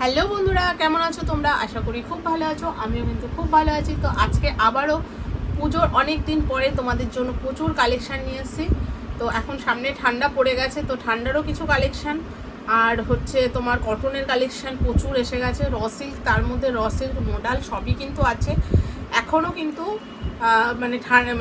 Hello বন্ধুরা, কেমন আছো তোমরা? আশা করি খুব ভালো আছো। আমিও কিন্তু খুব ভালো আছি। তো আজকে আবারও পুজোর অনেক দিন পরে তোমাদের জন্য প্রচুর কালেকশান নিয়ে এসেছি। তো এখন সামনে ঠান্ডা পড়ে গেছে, তো ঠান্ডারও কিছু কালেকশান আর হচ্ছে তোমার কটনের কালেকশান প্রচুর এসে গেছে। র সিল্ক, তার মধ্যে র সিল্ক মডাল সবই কিন্তু আছে এখনও কিন্তু।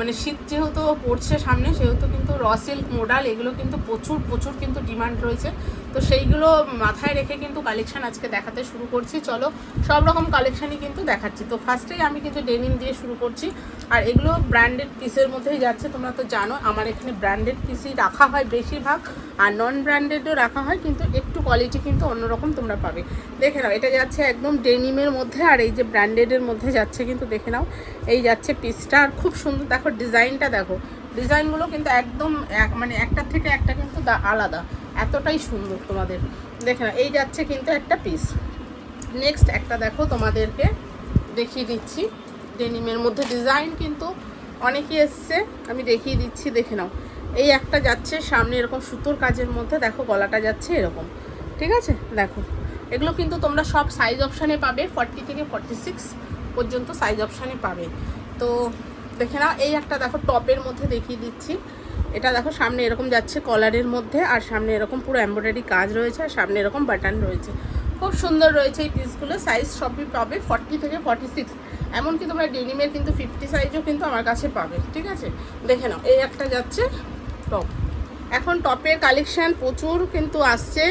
মানে শীত যেহেতু পড়ছে সামনে, সেহেতু কিন্তু র সিল্ক মোডাল এগুলো কিন্তু প্রচুর প্রচুর কিন্তু ডিমান্ড রয়েছে। তো সেইগুলো মাথায় রেখে কিন্তু কালেকশান আজকে দেখাতে শুরু করছি। চলো সব রকম কালেকশানই কিন্তু দেখাচ্ছি। তো ফার্স্টেই আমি কিন্তু ডেনিম দিয়ে শুরু করছি। আর এগুলো ব্র্যান্ডেড পিসের মধ্যেই যাচ্ছে। তোমরা তো জানো আমার এখানে ব্র্যান্ডেড পিসই রাখা হয় বেশিরভাগ, আর নন ব্র্যান্ডেডও রাখা হয়, কিন্তু একটু কোয়ালিটি কিন্তু অন্যরকম তোমরা পাবে। দেখে নাও, এটা যাচ্ছে একদম ডেনিমের মধ্যে, আর এই যে ব্র্যান্ডেডের মধ্যে যাচ্ছে কিন্তু। দেখে নাও, এই যাচ্ছে পিসটা, আর খুব সুন্দর। দেখো ডিজাইনটা, দেখো ডিজাইনগুলো কিন্তু একদম মানে একটার থেকে একটা কিন্তু আলাদা, এতটাই সুন্দর তোমাদের। দেখে নাও, এই যাচ্ছে কিন্তু একটা পিস। নেক্সট একটা দেখো, তোমাদেরকে দেখিয়ে দিচ্ছি। ডেনিমের মধ্যে ডিজাইন কিন্তু অনেকই এসছে, আমি দেখিয়ে দিচ্ছি। দেখে নাও, এই একটা যাচ্ছে সামনে এরকম সুতোর কাজের মধ্যে, দেখো গলাটা যাচ্ছে এরকম, ঠিক আছে। দেখো এগুলো কিন্তু তোমরা সব সাইজ অপশানে পাবে, 40 থেকে 46 পর্যন্ত সাইজ অপশানে পাবে। তো দেখে নাও, এই একটা দেখো টপের মধ্যে দেখিয়ে দিচ্ছি। এটা দেখো সামনে এরকম যাচ্ছে কলারের মধ্যে, আর সামনে এরকম পুরো এমব্রয়ডারি কাজ রয়েছে, আর সামনে এরকম বাটন রয়েছে। খুব সুন্দর রয়েছে এই পিসগুলো। সাইজ সবই পাবে 40 থেকে 46, এমনকি তোমরা ডেনিমের কিন্তু 50 সাইজও কিন্তু আমার কাছে পাবে, ঠিক আছে। দেখে নাও, এই একটা যাচ্ছে টপ। এখন টপের কালেকশান প্রচুর কিন্তু আসছে,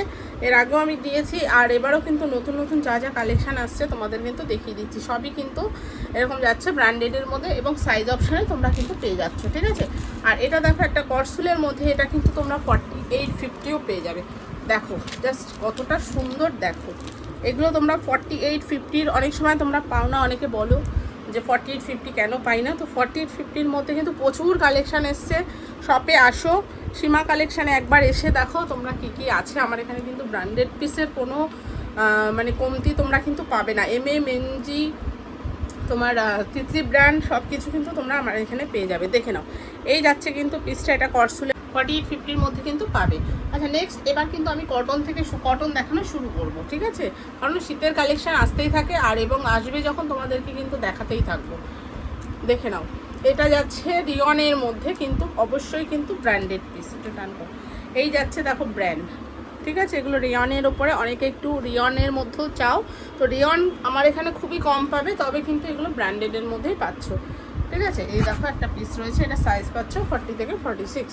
এর আগেও আমি দিয়েছি, আর এবারও কিন্তু নতুন নতুন যা যা কালেকশান আসছে তোমাদের কিন্তু দেখিয়ে দিচ্ছি। সবই কিন্তু এরকম যাচ্ছে ব্র্যান্ডেডের মধ্যে, এবং সাইজ অপশানে তোমরা কিন্তু পেয়ে যাচ্ছ, ঠিক আছে। আর এটা দেখো একটা কটসুলের মধ্যে, এটা কিন্তু তোমরা 48-50ও পেয়ে যাবে। দেখো জাস্ট কতটা সুন্দর, দেখো এগুলো তোমরা 48-50-র অনেক সময় তোমরা পাও না, অনেকে বলো যে 48-50 কেন পাই না। তো 48-50-র মধ্যে কিন্তু প্রচুর কালেকশান এসছে। শপে আসো, সীমা কালেকশানে একবার এসে দেখো তোমরা কি কি আছে। আমার এখানে কিন্তু ব্র্যান্ডেড পিসের কোনো মানে কমতি তোমরা কিন্তু পাবে না। এমজি তোমার তিতলি ব্র্যান্ড সব কিছু কিন্তু তোমরা আমার এখানে পেয়ে যাবে। দেখে নাও, এই যাচ্ছে কিন্তু পিসটা, এটা কটসুলে 48-50-র মধ্যে কিন্তু পাবে। আচ্ছা নেক্সট, এবার কিন্তু আমি কটন থেকে কটন দেখানো শুরু করব, ঠিক আছে। কারণ শীতের কালেকশান আসতেই থাকে, আর এবং আসবে যখন তোমাদেরকে কিন্তু দেখাতেই থাকবো। দেখে নাও, এটা যাচ্ছে রিয়নের মধ্যে, কিন্তু অবশ্যই কিন্তু ব্র্যান্ডেড পিস। এটা টান করো, এই যাচ্ছে দেখো ব্র্যান্ড, ঠিক আছে। এগুলো রিয়নের ওপরে, অনেকে একটু রিয়নের মধ্যেও চাও, তো রিয়ন আমার এখানে খুবই কম পাবে, তবে কিন্তু এগুলো ব্র্যান্ডেডের মধ্যেই পাচ্ছ, ঠিক আছে। এই দেখো একটা পিস রয়েছে, এটা সাইজ পাচ্ছ 40 থেকে 46।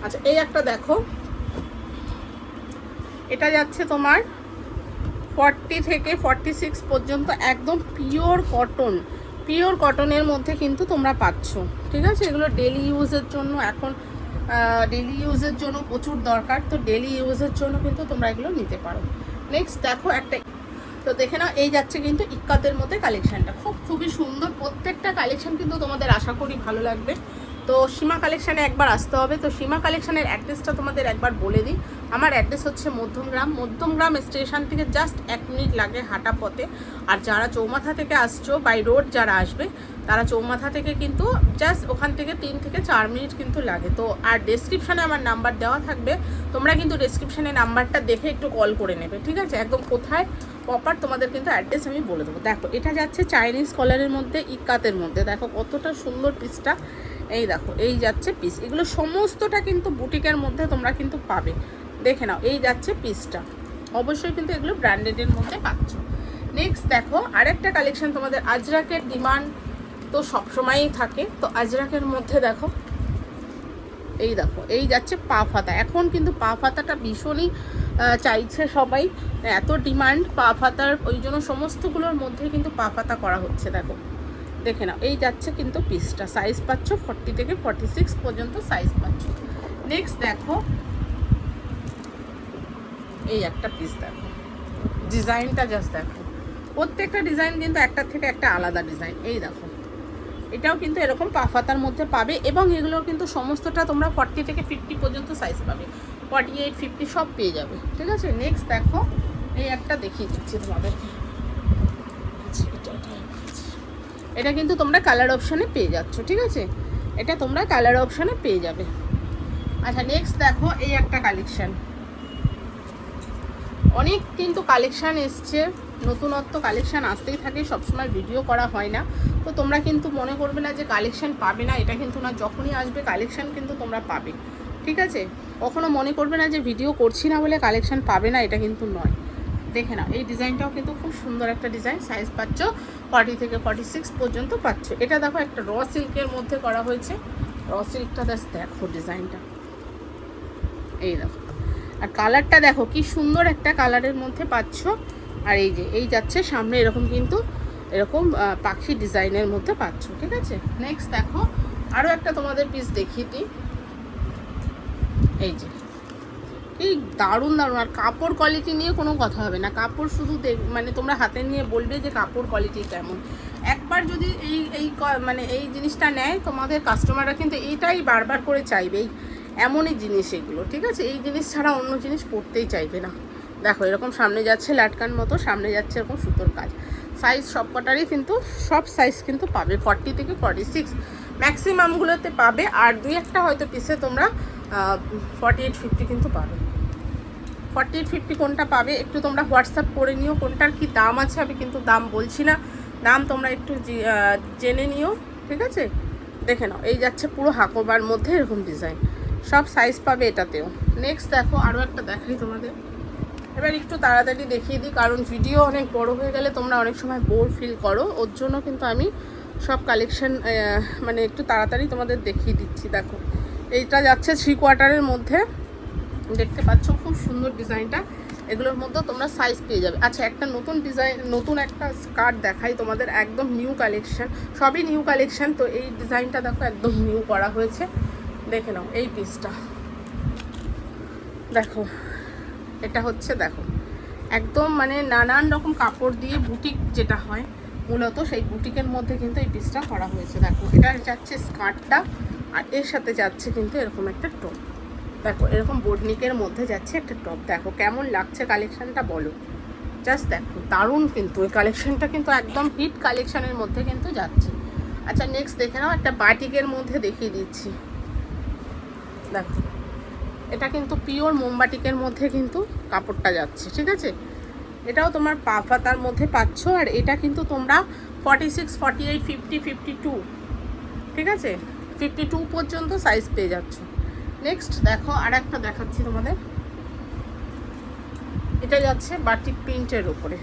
আচ্ছা এই একটা দেখো, এটা যাচ্ছে তোমার 40 থেকে 46 পর্যন্ত, একদম পিওর কটন, পিওর কটনের মধ্যে কিন্তু তোমরা পাচ্ছ, ঠিক আছে। এগুলো ডেলি ইউজের জন্য, এখন ডেলি ইউজের জন্য প্রচুর দরকার, তো ডেলি ইউজের জন্য কিন্তু তোমরা এগুলো নিতে পারো। নেক্সট দেখো একটা, তো দেখে নাও, এই যাচ্ছে কিন্তু ইক্কাতের মধ্যে কালেকশানটা, খুবই সুন্দর। প্রত্যেকটা কালেকশান কিন্তু তোমাদের আশা করি ভালো লাগবে। তো সীমা কালেকশানে একবার আসতে হবে। তো সীমা কালেকশানের অ্যাড্রেসটা তোমাদের একবার বলে দিই। আমার অ্যাড্রেস হচ্ছে মধ্যমগ্রাম স্টেশন থেকে জাস্ট 1 মিনিট লাগে হাঁটা পথে। আর যারা চৌমাথা থেকে আসছো বাই রোড, যারা আসবে তারা চৌমাথা থেকে কিন্তু জাস্ট ওখান থেকে 3 থেকে 4 মিনিট কিন্তু লাগে। তো আর ডেসক্রিপশানে আমার নাম্বার দেওয়া থাকবে, তোমরা কিন্তু ডেসক্রিপশানে নাম্বারটা দেখে একটু কল করে নেবে, ঠিক আছে। একদম কোথায় প্রপার তোমাদের কিন্তু অ্যাড্রেস আমি বলে দেবো। দেখো এটা যাচ্ছে চাইনিজ কলারের মধ্যে, ইক্কাতের মধ্যে, দেখো কতটা সুন্দর পিসটা। এই দেখো, এই যাচ্ছে পিস, এগুলো সমস্তটা কিন্তু বুটিকের মধ্যে তোমরা কিন্তু পাবে। দেখে নাও, এই যাচ্ছে পিসটা, অবশ্যই কিন্তু এগুলো ব্র্যান্ডেডের মধ্যে পাচ্ছ। নেক্সট দেখো আরেকটা কালেকশন, তোমাদের আজরাকের ডিমান্ড তো সবসময়ই থাকে। তো আজরাকের মধ্যে দেখো, এই দেখো, এই যাচ্ছে পা ফাতা। এখন কিন্তু পা ফাতাটা ভীষণই চাইছে সবাই, এত ডিমান্ড পা ফাতার, ওই জন্য সমস্তগুলোর মধ্যে কিন্তু পা ফাতা করা হচ্ছে। দেখো দেখে নাও, এই যাচ্ছে কিন্তু পিসটা, সাইজ পাচ্ছ 40 থেকে 46 পর্যন্ত সাইজ পাচ্ছ। নেক্সট দেখো, এই একটা পিস দেখো, ডিজাইনটা জাস্ট দেখো, প্রত্যেকটা ডিজাইন কিন্তু একটার থেকে একটা আলাদা ডিজাইন। এই দেখো, এটাও কিন্তু এরকম পাফাতার মধ্যে পাবে, এবং এগুলোর কিন্তু সমস্তটা তোমরা 40 থেকে 50 পর্যন্ত সাইজ পাবে, 48-50 সব পেয়ে যাবে, ঠিক আছে। নেক্সট দেখো, এই একটা দেখিয়ে দিচ্ছি তোমাদেরকে। এটা কিন্তু তোমরা কালার অপশানে পেয়ে যাচ্ছ, ঠিক আছে। এটা তোমরা কালার অপশানে পেয়ে যাবে। আচ্ছা নেক্সট দেখো, এই একটা কালেকশান, অনেক কিন্তু কালেকশান এসছে, নতুনত্ব কালেকশান আসতেই থাকে, সবসময় ভিডিও করা হয় না। তো তোমরা কিন্তু মনে করবে না যে কালেকশান পাবে না, এটা কিন্তু না, যখনই আসবে কালেকশান কিন্তু তোমরা পাবে, ঠিক আছে? কখনো মনে করবে না যে ভিডিও করছি না বলে কালেকশান পাবে না, এটা কিন্তু নয়। দেখে না, এই ডিজাইনটাও কিন্তু খুব সুন্দর একটা ডিজাইন, সাইজ পাচ্ছ 40 থেকে 46 পর্যন্ত পাচ্ছ। এটা দেখো একটা র সিল্কের মধ্যে করা হয়েছে, র সিল্কটা দেখো ডিজাইনটা, এই দেখো, আর কালারটা দেখো কি সুন্দর একটা কালারের মধ্যে পাচ্ছ। আর এই যে এই যাচ্ছে সামনে এরকম কিন্তু এরকম পাখি ডিজাইনের মধ্যে পাচ্ছ, ঠিক আছে? নেক্সট দেখো আরও একটা তোমাদের পিস দেখিয়ে দিই, এই যে এই দারুণ দারুণ। আর কাপড় কোয়ালিটি নিয়ে কোনো কথা হবে না, কাপড় শুধু মানে তোমরা হাতে নিয়ে বলবে যে কাপড় কোয়ালিটি কেমন। একবার যদি এই মানে এই জিনিসটা নেয় তোমাদের কাস্টমাররা কিন্তু এইটাই বারবার করে চাইবে, এমনই জিনিস এগুলো, ঠিক আছে? এই জিনিস ছাড়া অন্য জিনিস পরতেই চাইবে না। দেখো এরকম সামনে যাচ্ছে লাটকান মতো, সামনে যাচ্ছে এরকম সুতোর কাজ। সাইজ সব কটারই কিন্তু সব সাইজ কিন্তু পাবে, 40 থেকে 46 ম্যাক্সিমামগুলোতে পাবে। আর দুই একটা হয়তো পিসে তোমরা 48-50 কিন্তু পাবে। 48-50 কোনটা পাবে একটু তোমরা হোয়াটসঅ্যাপ করে নিও, কোনটার কি দাম আছে আমি কিন্তু দাম বলছি না, দাম তোমরা একটু জেনে নিও, ঠিক আছে? দেখে নাও, এই যাচ্ছে পুরো হাকোবার মধ্যে এরকম ডিজাইন, সব সাইজ পাবে এটাতেও। নেক্সট দেখো আরও একটা দেখাই তোমাদের, এবার একটু তাড়াতাড়ি দেখিয়ে দিই, কারণ ভিডিও অনেক বড় হয়ে গেলে তোমরা অনেক সময় বোর ফিল করো, ওর জন্য কিন্তু আমি সব কালেকশন মানে একটু তাড়াতাড়ি তোমাদের দেখিয়ে দিচ্ছি। দেখো এইটা যাচ্ছে 3 কোয়ার্টারের মধ্যে, দেখতে পাচ্ছ খুব সুন্দর ডিজাইনটা, এগুলোর মধ্যে তোমরা সাইজ পেয়ে যাবে। আচ্ছা একটা নতুন ডিজাইন, নতুন একটা স্কার্ট দেখাই তোমাদের, একদম নিউ কালেকশন, সবই নিউ কালেকশন। তো এই ডিজাইনটা দেখো একদম নিউ করা হয়েছে, দেখে নাও এই পিসটা দেখো, এটা হচ্ছে দেখো একদম মানে নানান রকম কাপড় দিয়ে বুটিক যেটা হয় মূলত, সেই বুটিকের মধ্যে কিন্তু এই পিসটা করা হয়েছে। দেখো এটা যাচ্ছে স্কার্টটা, আর এর সাথে যাচ্ছে কিন্তু এরকম একটা টপ, দেখো এরকম বোটনিকের মধ্যে যাচ্ছে একটা টপ। দেখো কেমন লাগছে কালেকশানটা বলো, জাস্ট দেখো দারুণ কিন্তু এই কালেকশানটা কিন্তু একদম হিট কালেকশানের মধ্যে কিন্তু যাচ্ছে। আচ্ছা নেক্সট দেখে নাও, একটা বাটিকের মধ্যে দেখিয়ে দিচ্ছি, দেখো এটা কিন্তু পিওর মোমবাটিকের মধ্যে কিন্তু কাপড়টা যাচ্ছে, ঠিক আছে? এটাও তোমার পা পাতার মধ্যে পাচ্ছ, আর এটা কিন্তু তোমরা 46, 48, 50, 52, ঠিক আছে? 52 পর্যন্ত সাইজ পেয়ে যাচ্ছ। নেক্সট দেখো আর একটা দেখাচ্ছি তোমাদের, এটা যাচ্ছে বাটিক প্রিন্টের উপরে,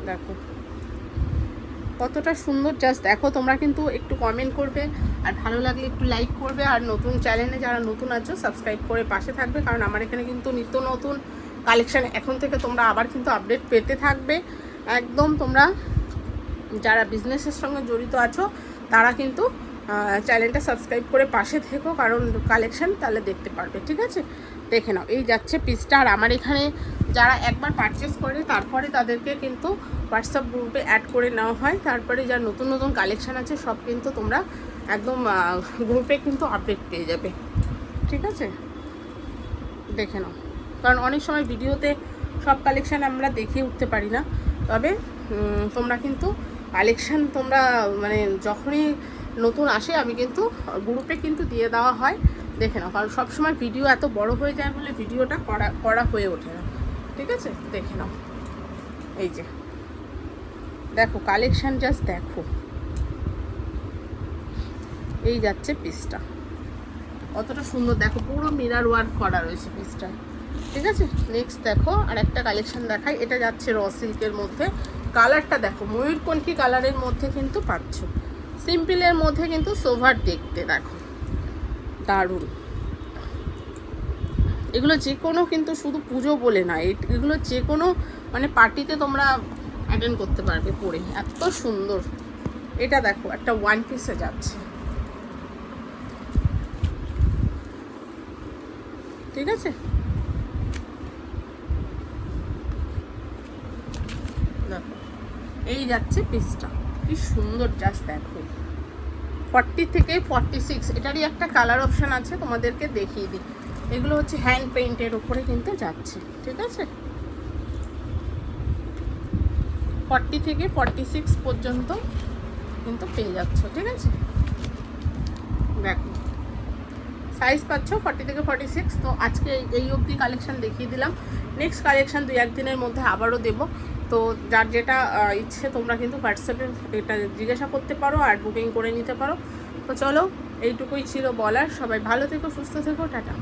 দেখো কতটা সুন্দর, জাস্ট দেখো। তোমরা কিন্তু একটু কমেন্ট করবে, আর ভালো লাগলে একটু লাইক করবে, আর নতুন চ্যানেলে যারা নতুন আছো সাবস্ক্রাইব করে পাশে থাকবে, কারণ আমার এখানে কিন্তু নিত্য নতুন কালেকশান এখন থেকে তোমরা আবার কিন্তু আপডেট পেতে থাকবে। একদম তোমরা যারা বিজনেসের সঙ্গে জড়িত আছো তারা কিন্তু চ্যানেলটা সাবস্ক্রাইব করে পাশে থেকো, কারণ কালেকশান তাহলে দেখতে পারবে, ঠিক আছে? দেখে নাও এই যাচ্ছে পিসটা। আর আমার এখানে যারা একবার পারচেস করে তারপরে তাদেরকে কিন্তু হোয়াটসঅ্যাপ গ্রুপে অ্যাড করে নেওয়া হয়, তারপরে যা নতুন নতুন কালেকশান আছে সব কিন্তু তোমরা একদম গ্রুপে কিন্তু আপডেট পেয়ে যাবে, ঠিক আছে? দেখে নাও, কারণ অনেক সময় ভিডিওতে সব কালেকশান আমরা দেখিয়ে উঠতে পারি না, তবে তোমরা কিন্তু কালেকশান তোমরা মানে যখনই নতুন আসে আমি কিন্তু গ্রুপে কিন্তু দিয়ে দেওয়া হয়, দেখে নাও। কারণ সবসময় ভিডিও এত বড় হয়ে যায় বলে ভিডিওটা করা হয়ে ওঠে না, ঠিক আছে? দেখে নাও এই যে দেখো কালেকশান, জাস্ট দেখো এই যাচ্ছে পিসটা, কতটা সুন্দর, দেখো পুরো মিরার ওয়ার্ক করা রয়েছে পিসটা, ঠিক আছে? নেক্সট দেখো আর একটা কালেকশান দেখাই, এটা যাচ্ছে র সিল্কের মধ্যে, কালারটা দেখো ময়ূরকণ্ঠী কালারের মধ্যে কিন্তু পাচ্ছ, সিম্পলের মধ্যে কিন্তু সোভার দেখতে, দেখো দারুণ। এগুলো যে কোনো কিন্তু শুধু পুজো বলে না, এগুলো যে কোনো মানে পার্টিতে তোমরা অ্যাটেন্ড করতে পারবে পরে, এত সুন্দর। এটা দেখো একটা ওয়ান পিসে যাচ্ছে, ঠিক আছে? দেখো এই যাচ্ছে পিসটা, কি সুন্দর, জাস্ট দেখো 40 থেকে 46, এটারই একটা কালার অপশান আছে, তোমাদেরকে দেখিয়ে দিই। এগুলো হচ্ছে হ্যান্ড পেইন্টের উপরে কিন্তু যাচ্ছে, ঠিক আছে? 40 থেকে 46 পর্যন্ত কিন্তু পেয়ে যাচ্ছ, ঠিক আছে? দেখো সাইজ পাচ্ছ 40 থেকে 46। তো আজকে এই অবধি কালেকশান দেখিয়ে দিলাম। নেক্সট কালেকশান 2-1 দিনের মধ্যে আবারও দেবো। তো যার যেটা ইচ্ছে তোমরা কিন্তু হোয়াটসঅ্যাপে এটা জিজ্ঞাসা করতে পারো আর বুকিং করে নিতে পারো। তো চলো, এইটুকুই ছিল বলার। সবাই ভালো থেকো, সুস্থ থেকো, টাটা।